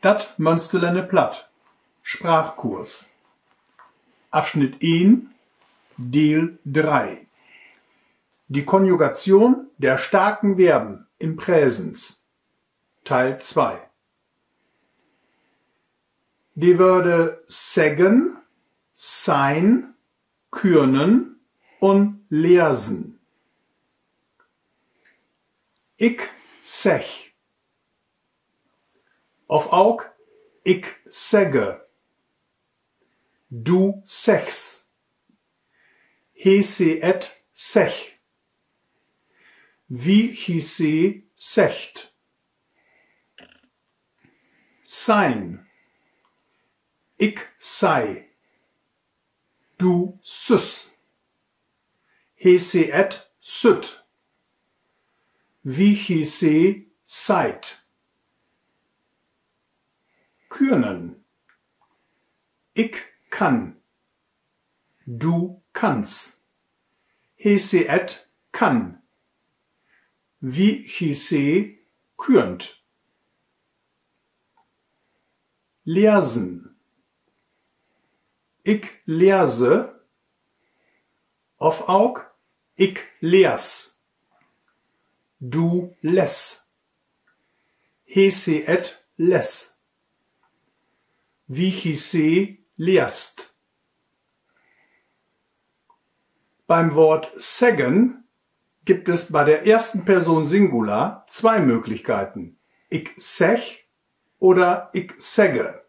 Dat Mönsterlände Platt. Sprachkurs. Abschnitt 1, Deel 3. Die Konjugation der starken Verben im Präsens. Teil 2. Die Wörter sägen, sein, kürnen und lersen. Ik zeg. Of ook, ik zegge. Du zegs. He se et zech. Wie he se zecht. Sein. Ik sei. Du süss. He se et süt. Wie he se seid. Kürnen. Ik kann. Du kannst. He se et kann. Wie he se kürnt. Lersen. Ik leerse. Of ook, ik leers. Du les. He se et les. Wie he se leerst. Beim Wort sägen gibt es bei der ersten Person Singular zwei Möglichkeiten. Ik zeg oder ik segge.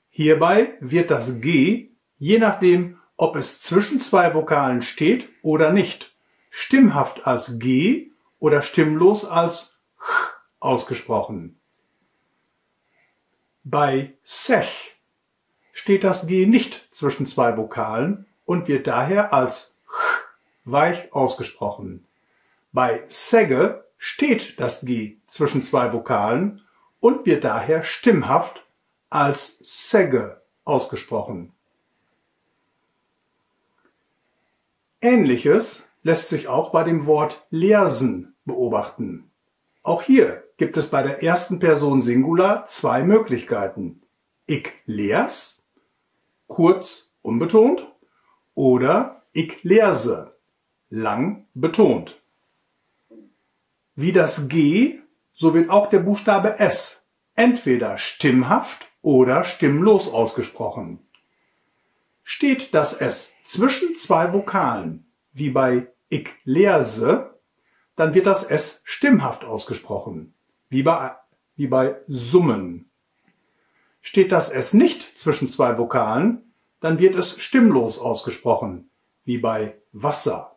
Hierbei wird das G, je nachdem, ob es zwischen zwei Vokalen steht oder nicht, stimmhaft als G oder stimmlos als Ch ausgesprochen. Bei sech steht das G nicht zwischen zwei Vokalen und wird daher als Ch weich ausgesprochen. Bei sägge steht das G zwischen zwei Vokalen und wird daher stimmhaft als sägge ausgesprochen. Ähnliches lässt sich auch bei dem Wort lersen beobachten. Auch hier gibt es bei der ersten Person Singular zwei Möglichkeiten. Ik leers, kurz unbetont, oder ik leerse, lang betont. Wie das G, so wird auch der Buchstabe S entweder stimmhaft oder stimmlos ausgesprochen. Steht das S zwischen zwei Vokalen, wie bei ik leerse, dann wird das S stimmhaft ausgesprochen, wie bei summen. Steht das S nicht zwischen zwei Vokalen, dann wird es stimmlos ausgesprochen, wie bei Wasser.